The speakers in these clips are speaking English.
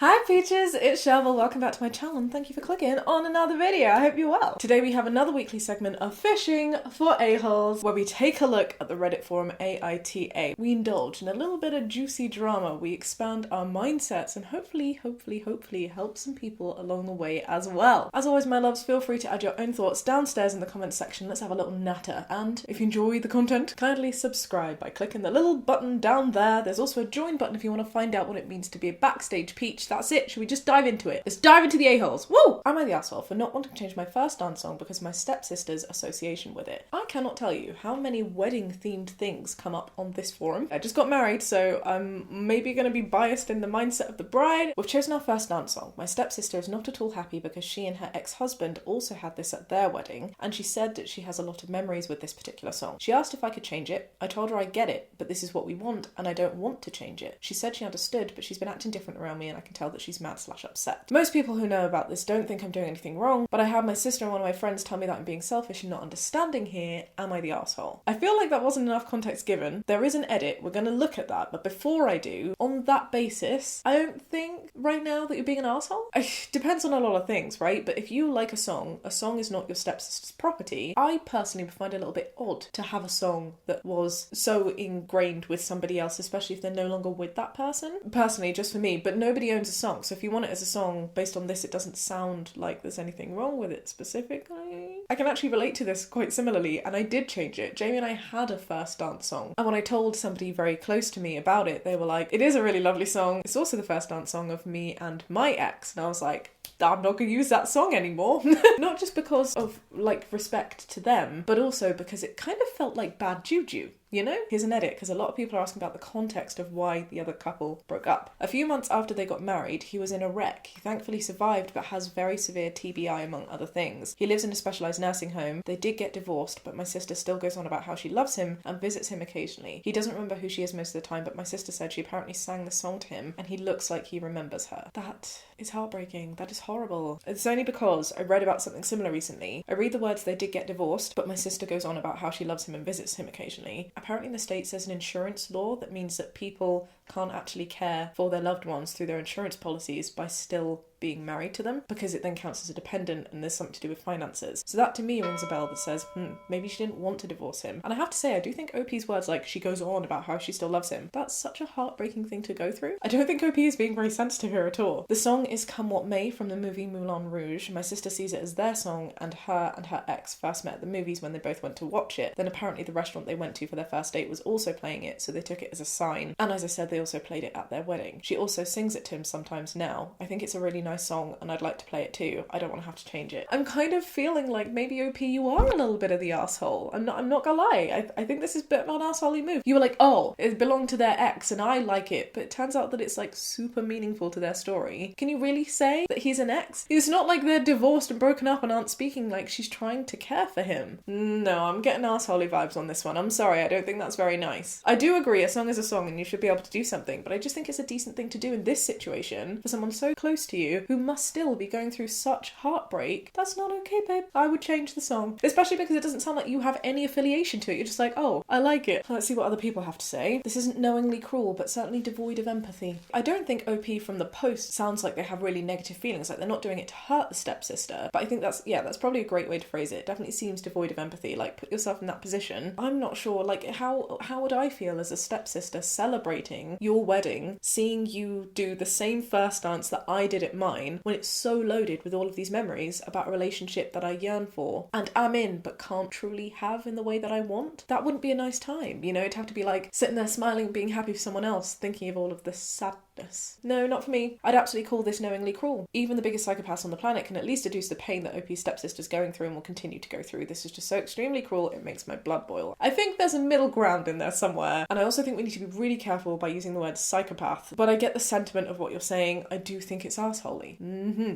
Hi Peaches, it's Shaaba. Welcome back to my channel and thank you for clicking on another video. I hope you're well. Today we have another weekly segment of Fishing for A-Holes where we take a look at the Reddit forum AITA. We indulge in a little bit of juicy drama, we expand our mindsets and hopefully help some people along the way as well. As always my loves, feel free to add your own thoughts downstairs in the comments section. Let's have a little natter, and if you enjoy the content, kindly subscribe by clicking the little button down there. There's also a join button if you want to find out what it means to be a backstage Peach. That's it. Should we just dive into it? Let's dive into the a-holes. Woo! Am I the asshole for not wanting to change my first dance song because of my stepsister's association with it? I cannot tell you how many wedding-themed things come up on this forum. I just got married, so I'm maybe going to be biased in the mindset of the bride. We've chosen our first dance song. My stepsister is not at all happy because she and her ex-husband also had this at their wedding, and she said that she has a lot of memories with this particular song. She asked if I could change it. I told her I get it, but this is what we want, and I don't want to change it. She said she understood, but she's been acting different around me, and I can tell that she's mad/upset. Most people who know about this don't think I'm doing anything wrong, but I had my sister and one of my friends tell me that I'm being selfish and not understanding here. Am I the arsehole? I feel like that wasn't enough context given. There is an edit, we're going to look at that, but before I do, on that basis, I don't think right now that you're being an arsehole. Depends on a lot of things, right? But if you like a song is not your stepsister's property. I personally would find it a little bit odd to have a song that was so ingrained with somebody else, especially if they're no longer with that person. Personally, just for me, but nobody owns a song, so if you want it as a song based on this, it doesn't sound like there's anything wrong with it specifically. I can actually relate to this quite similarly, and I did change it. Jamie and I had a first dance song, and when I told somebody very close to me about it, they were like, it is a really lovely song. It's also the first dance song of me and my ex, and I was like, I'm not going to use that song anymore. Not just because of, like, respect to them, but also because it kind of felt like bad juju. You know? Here's an edit, because a lot of people are asking about the context of why the other couple broke up. A few months after they got married, he was in a wreck. He thankfully survived, but has very severe TBI among other things. He lives in a specialised nursing home. They did get divorced, but my sister still goes on about how she loves him and visits him occasionally. He doesn't remember who she is most of the time, but my sister said she apparently sang the song to him, and he looks like he remembers her. That is heartbreaking. That is horrible. It's only because I read about something similar recently. I read the words they did get divorced, but my sister goes on about how she loves him and visits him occasionally. Apparently in the States there's an insurance law that means that people can't actually care for their loved ones through their insurance policies by still being married to them, because it then counts as a dependent and there's something to do with finances. So that to me rings a bell that says, maybe she didn't want to divorce him. And I have to say, I do think OP's words, like she goes on about how she still loves him, that's such a heartbreaking thing to go through. I don't think OP is being very sensitive here at all. The song is Come What May from the movie Moulin Rouge. My sister sees it as their song, and her ex first met at the movies when they both went to watch it. Then apparently the restaurant they went to for their first date was also playing it, so they took it as a sign. And as I said, they also played it at their wedding. She also sings it to him sometimes now. I think it's a really nice song and I'd like to play it too. I don't want to have to change it. I'm kind of feeling like maybe OP, you are a little bit of the asshole. I'm not gonna lie. I think this is a bit of an asshole-y move. You were like, oh, it belonged to their ex and I like it, but it turns out that it's like super meaningful to their story. Can you really say that he's an ex? It's not like they're divorced and broken up and aren't speaking. Like, she's trying to care for him. No, I'm getting asshole-y vibes on this one. I'm sorry, I don't think that's very nice. I do agree, a song is a song and you should be able to do something, but I just think it's a decent thing to do in this situation for someone so close to you who must still be going through such heartbreak. That's not okay, babe. I would change the song, especially because it doesn't sound like you have any affiliation to it. You're just like, oh, I like it. Let's see what other people have to say. This isn't knowingly cruel, but certainly devoid of empathy. I don't think OP from the post sounds like they have really negative feelings, like they're not doing it to hurt the stepsister, but I think that's probably a great way to phrase it. It definitely seems devoid of empathy. Like, put yourself in that position. I'm not sure, like, how would I feel as a stepsister celebrating your wedding, seeing you do the same first dance that I did at mine, when it's so loaded with all of these memories about a relationship that I yearn for and am in but can't truly have in the way that I want? That wouldn't be a nice time, you know? It'd have to be like sitting there smiling, being happy for someone else, thinking of all of the sadness. No, not for me. I'd absolutely call this knowingly cruel. Even the biggest psychopaths on the planet can at least deduce the pain that OP's stepsister's going through and will continue to go through. This is just so extremely cruel, it makes my blood boil. I think there's a middle ground in there somewhere, and I also think we need to be really careful by using the word psychopath, but I get the sentiment of what you're saying. I do think it's arseholy.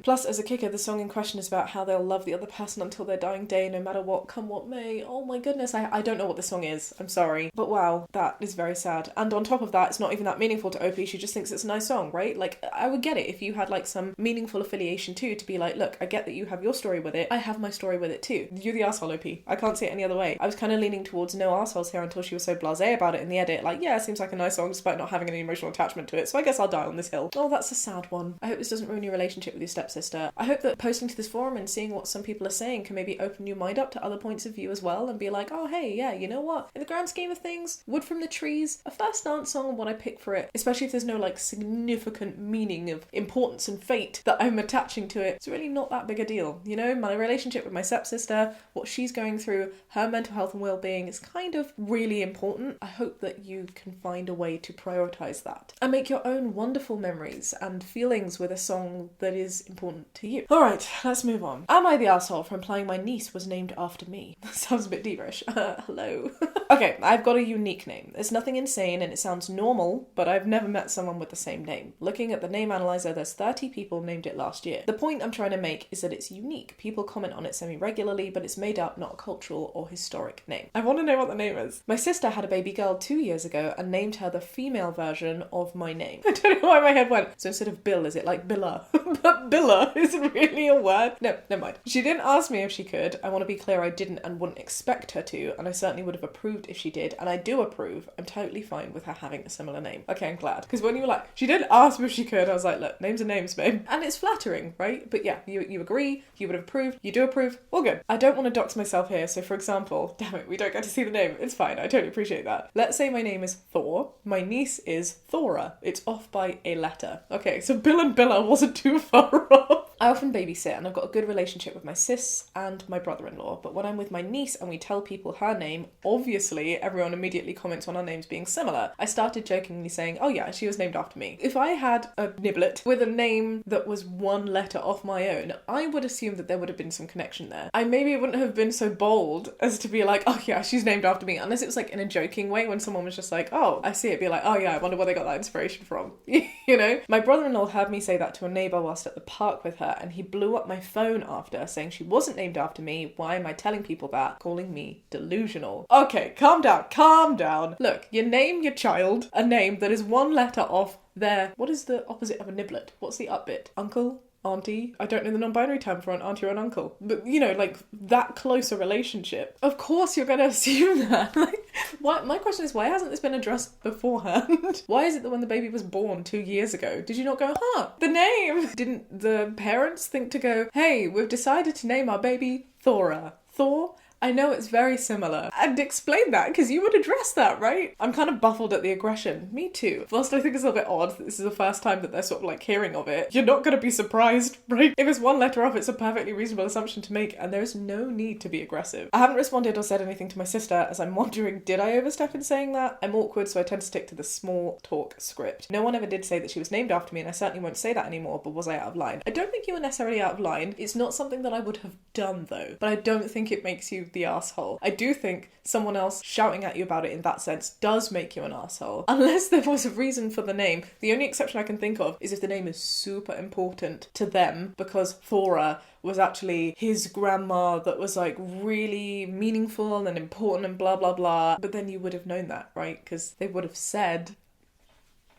Plus, as a kicker, the song in question is about how they'll love the other person until their dying day, no matter what, come what may. Oh my goodness, I don't know what the song is. I'm sorry. But wow, that is very sad. And on top of that, it's not even that meaningful to OP. She just thinks it's nice song, right? Like, I would get it if you had like some meaningful affiliation too, to be like, look, I get that you have your story with it, I have my story with it too. You're the arsehole, OP. I can't see it any other way. I was kind of leaning towards no arseholes here until she was so blasé about it in the edit, like, yeah, it seems like a nice song despite not having any emotional attachment to it, so I guess I'll die on this hill. Oh, that's a sad one. I hope this doesn't ruin your relationship with your stepsister. I hope that posting to this forum and seeing what some people are saying can maybe open your mind up to other points of view as well, and be like, oh hey, yeah, you know what? In the grand scheme of things, Wood from the Trees, a first dance song and what I pick for it, especially if there's no like significant meaning of importance and fate that I'm attaching to it, it's really not that big a deal. You know, my relationship with my stepsister, what she's going through, her mental health and well-being is kind of really important. I hope that you can find a way to prioritize that and make your own wonderful memories and feelings with a song that is important to you. Alright, let's move on. Am I the asshole for implying my niece was named after me? That sounds a bit diva-ish. Hello. Okay, I've got a unique name. It's nothing insane and it sounds normal, but I've never met someone with the same name. Looking at the name analyzer, there's 30 people named it last year. The point I'm trying to make is that it's unique. People comment on it semi-regularly, but it's made up, not a cultural or historic name. I want to know what the name is. My sister had a baby girl 2 years ago and named her the female version of my name. I don't know why my head went. So instead of Bill, is it like Billa? But Billa isn't really a word. No, never mind. She didn't ask me if she could. I want to be clear, I didn't and wouldn't expect her to, and I certainly would have approved if she did, and I do approve. I'm totally fine with her having a similar name. Okay, I'm glad. Because when you were like, she didn't ask me if she could, I was like, look, names are names, babe. And it's flattering, right? But yeah, you agree, you would have approved, you do approve, all good. I don't want to dox myself here, so for example, damn it, we don't get to see the name. It's fine, I totally appreciate that. Let's say my name is Thor, my niece is Thora. It's off by a letter. Okay, so Bill and Billa wasn't too far off. I often babysit and I've got a good relationship with my sis and my brother-in-law, but when I'm with my niece and we tell people her name, obviously everyone immediately comments on our names being similar. I started jokingly saying, oh yeah, she was named after me. If I had a niblet with a name that was one letter off my own, I would assume that there would have been some connection there. I maybe wouldn't have been so bold as to be like, oh yeah, she's named after me, unless it was like in a joking way when someone was just like, oh, I see it, be like, oh yeah, I wonder where they got that inspiration from. You know? My brother-in-law heard me say that to a neighbour whilst at the park with her, and he blew up my phone after, saying she wasn't named after me. Why am I telling people that? Calling me delusional. Okay, calm down, calm down. Look, you name your child a name that is one letter off their... What is the opposite of a niblet? What's the up bit? Uncle? Auntie? I don't know the non-binary term for an auntie or an uncle. But, you know, like, that close a relationship. Of course you're going to assume that. Like, my question is, why hasn't this been addressed beforehand? Why is it that when the baby was born 2 years ago, did you not go, the name? Didn't the parents think to go, hey, we've decided to name our baby Thora. Thor? I know it's very similar. And explain that, because you would address that, right? I'm kind of baffled at the aggression. Me too. Whilst I think it's a little bit odd that this is the first time that they're sort of like hearing of it, you're not going to be surprised, right? If it's one letter off, it's a perfectly reasonable assumption to make, and there is no need to be aggressive. I haven't responded or said anything to my sister, as I'm wondering, did I overstep in saying that? I'm awkward, so I tend to stick to the small talk script. No one ever did say that she was named after me, and I certainly won't say that anymore, but was I out of line? I don't think you were necessarily out of line. It's not something that I would have done, though, but I don't think it makes you the asshole. I do think someone else shouting at you about it in that sense does make you an asshole. Unless there was a reason for the name. The only exception I can think of is if the name is super important to them, because Thora was actually his grandma that was like really meaningful and important and blah blah blah. But then you would have known that, right? Because they would have said...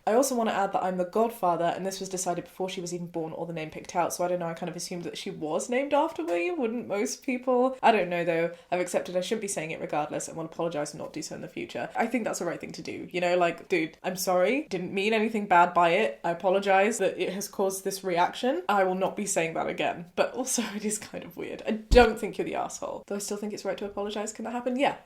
I also want to add that I'm the godfather, and this was decided before she was even born or the name picked out, so I don't know, I kind of assumed that she was named after me, wouldn't most people? I don't know though, I've accepted I shouldn't be saying it regardless, and will apologise and not do so in the future. I think that's the right thing to do, you know, like, dude, I'm sorry, didn't mean anything bad by it, I apologise that it has caused this reaction, I will not be saying that again, but also it is kind of weird. I don't think you're the asshole, though I still think it's right to apologise. Can that happen? Yeah,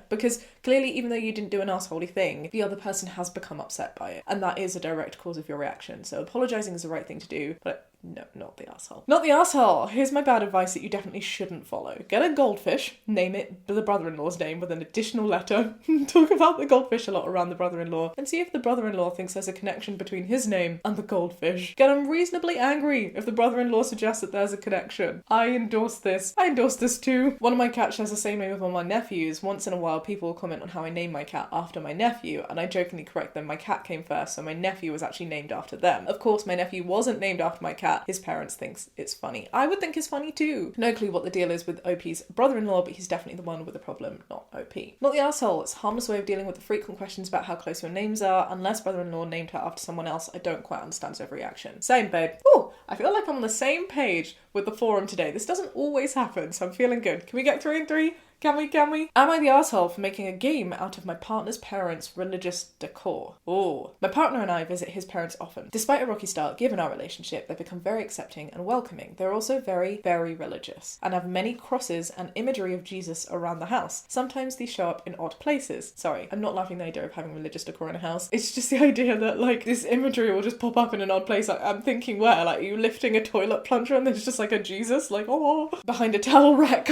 because clearly even though you didn't do an assholey thing, the other person has become upset by it, and that is a direct cause of your reaction. So apologising is the right thing to do, but no, not the asshole. Not the asshole! Here's my bad advice that you definitely shouldn't follow. Get a goldfish, name it the brother-in-law's name with an additional letter, talk about the goldfish a lot around the brother-in-law, and see if the brother-in-law thinks there's a connection between his name and the goldfish. Get him reasonably angry if the brother-in-law suggests that there's a connection. I endorse this. I endorse this too. One of my cats shares the same name with one of my nephews. Once in a while, people will comment on how I name my cat after my nephew, and I jokingly correct them, my cat came first, so my nephew was actually named after them. Of course, my nephew wasn't named after my cat, that his parents thinks it's funny. I would think it's funny too. No clue what the deal is with OP's brother-in-law, but he's definitely the one with the problem, not OP. Not the asshole. It's a harmless way of dealing with the frequent questions about how close your names are. Unless brother-in-law named her after someone else, I don't quite understand his overreaction. Same, babe. Ooh, I feel like I'm on the same page with the forum today. This doesn't always happen, so I'm feeling good. Can we get 3 and 3? Can we? Am I the asshole for making a game out of my partner's parents' religious decor? Oh. My partner and I visit his parents often. Despite a rocky start, given our relationship, they've become very accepting and welcoming. They're also very, very religious and have many crosses and imagery of Jesus around the house. Sometimes these show up in odd places. Sorry, I'm not laughing at the idea of having religious decor in a house. It's just the idea that, like, this imagery will just pop up in an odd place. I'm thinking, where? Like, are you lifting a toilet plunger and there's just, like, a Jesus, like, oh, behind a towel rack.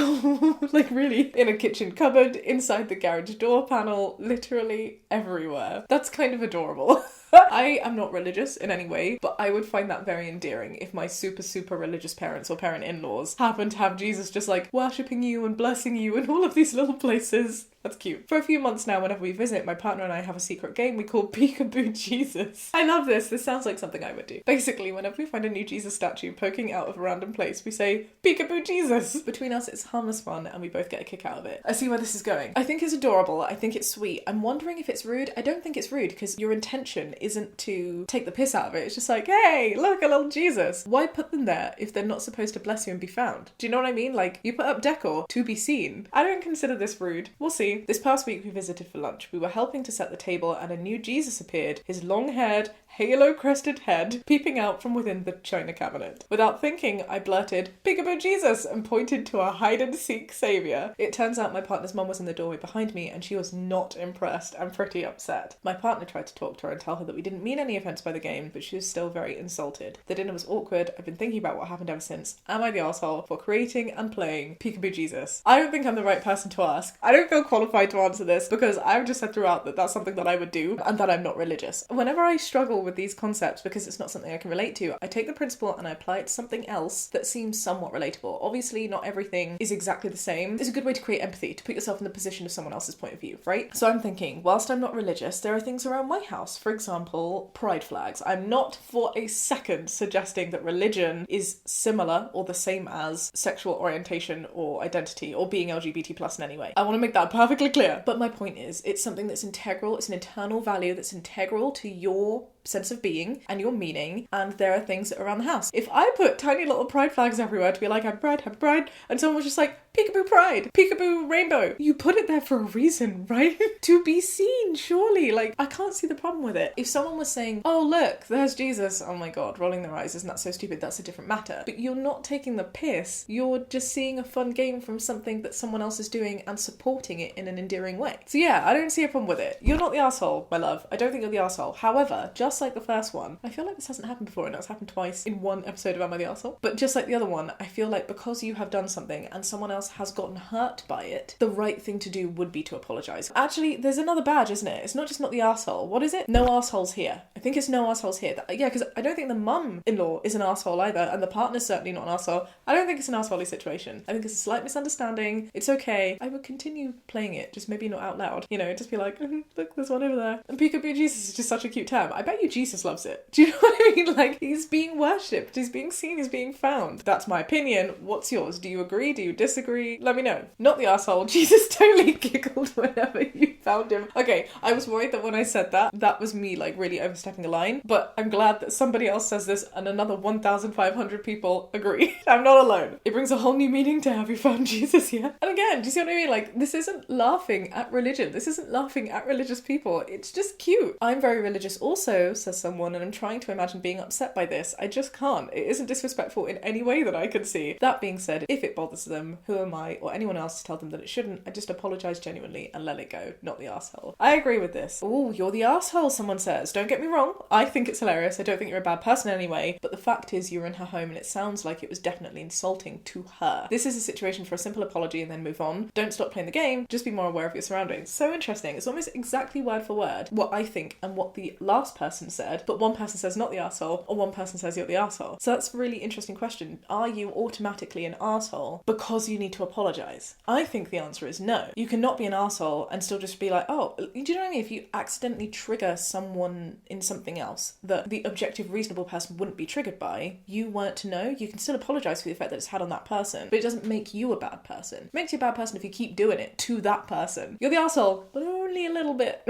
Like, really? In a kitchen cupboard, inside the garage door panel, literally everywhere. That's kind of adorable. I am not religious in any way, but I would find that very endearing if my super religious parents or parent-in-laws happen to have Jesus just like worshipping you and blessing you in all of these little places. That's cute. For a few months now, whenever we visit, my partner and I have a secret game we call Peekaboo Jesus. I love this. This sounds like something I would do. Basically, whenever we find a new Jesus statue poking out of a random place, we say, Peekaboo Jesus! Between us, it's harmless fun, and we both get a kick out of it. I see where this is going. I think it's adorable. I think it's sweet. I'm wondering if it's rude. I don't think it's rude, because your intention isn't to take the piss out of it. It's just like, hey, look, a little Jesus. Why put them there if they're not supposed to bless you and be found? Do you know what I mean? Like, you put up decor to be seen. I don't consider this rude. We'll see. This past week we visited for lunch. We were helping to set the table and a new Jesus appeared, his long-haired, halo-crested head peeping out from within the china cabinet. Without thinking, I blurted, Peekaboo Jesus, and pointed to a hide-and-seek saviour. It turns out my partner's mum was in the doorway behind me and she was not impressed and pretty upset. My partner tried to talk to her and tell her that we didn't mean any offence by the game, but she was still very insulted. The dinner was awkward. I've been thinking about what happened ever since. Am I the arsehole for creating and playing Peekaboo Jesus? I don't think I'm the right person to ask. I don't feel qualified to answer this because I've just said throughout that that's something that I would do and that I'm not religious. Whenever I struggle with these concepts because it's not something I can relate to, I take the principle and I apply it to something else that seems somewhat relatable. Obviously, not everything is exactly the same. It's a good way to create empathy, to put yourself in the position of someone else's point of view, right? So I'm thinking, whilst I'm not religious, there are things around my house. For example, pride flags. I'm not for a second suggesting that religion is similar or the same as sexual orientation or identity or being LGBT plus in any way. I want to make that perfectly clear. But my point is, it's something that's integral. It's an internal value that's integral to your sense of being and your meaning, and there are things around the house. If I put tiny little pride flags everywhere to be like, I'm pride, and someone was just like, Peekaboo pride, peekaboo rainbow, you put it there for a reason, right? To be seen, surely. Like, I can't see the problem with it. If someone was saying, oh look, there's Jesus, oh my god, rolling their eyes, isn't that so stupid? That's a different matter. But you're not taking the piss, you're just seeing a fun game from something that someone else is doing and supporting it in an endearing way. So yeah, I don't see a problem with it. You're not the arsehole, my love. I don't think you're the arsehole. However, just like the first one, I feel like this hasn't happened before, and it's happened twice in one episode of Am I the Arsehole? But just like the other one, I feel like because you have done something and someone else has gotten hurt by it, the right thing to do would be to apologise. Actually, there's another badge, isn't it? It's not just not the arsehole. What is it? No arseholes here. I think it's no arseholes here. Yeah, because I don't think the mum-in-law is an arsehole either, and the partner's certainly not an arsehole. I don't think it's an arseholey situation. I think it's a slight misunderstanding. It's okay. I would continue playing it, just maybe not out loud. You know, just be like, look, there's one over there. And Peekaboo Jesus is just such a cute term. I bet you Jesus loves it. Do you know what I mean? Like, he's being worshipped, he's being seen, he's being found. That's my opinion. What's yours? Do you agree? Do you disagree? Let me know. Not the arsehole. Jesus totally giggled whenever you found him. Okay, I was worried that when I said that, that was me like really overstepping a line, but I'm glad that somebody else says this and another 1,500 people agree. I'm not alone. It brings a whole new meaning to have you found Jesus here. And again, do you see what I mean? Like, this isn't laughing at religion. This isn't laughing at religious people. It's just cute. I'm very religious also, says someone, and I'm trying to imagine being upset by this. I just can't. It isn't disrespectful in any way that I can see. That being said, if it bothers them, who am I or anyone else to tell them that it shouldn't? I just apologise genuinely and let it go. Not the arsehole. I agree with this. Oh, you're the arsehole, someone says. Don't get me wrong. I think it's hilarious. I don't think you're a bad person anyway, but the fact is you're in her home and it sounds like it was definitely insulting to her. This is a situation for a simple apology and then move on. Don't stop playing the game. Just be more aware of your surroundings. So interesting. It's almost exactly word for word what I think and what the last person person said, but one person says not the arsehole, or one person says you're the arsehole. So that's a really interesting question. Are you automatically an arsehole because you need to apologise? I think the answer is no. You cannot be an arsehole and still just be like, oh, do you know what I mean? If you accidentally trigger someone in something else that the objective reasonable person wouldn't be triggered by, you weren't to know, you can still apologise for the effect that it's had on that person, but it doesn't make you a bad person. It makes you a bad person if you keep doing it to that person. You're the arsehole, but only a little bit.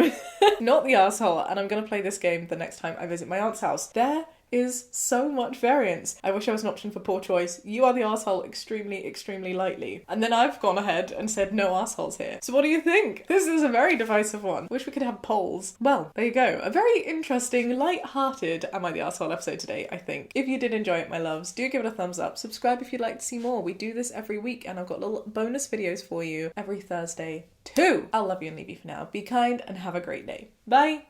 Not the arsehole, and I'm going to play this game the next time I visit my aunt's house. There is so much variance. I wish I was an option for poor choice. You are the arsehole extremely, extremely lightly. And then I've gone ahead and said no arseholes here. So what do you think? This is a very divisive one. Wish we could have polls. Well, there you go. A very interesting, light-hearted Am I the Arsehole episode today, I think. If you did enjoy it, my loves, do give it a thumbs up. Subscribe if you'd like to see more. We do this every week, and I've got little bonus videos for you every Thursday too. I'll love you and leave you for now. Be kind and have a great day. Bye!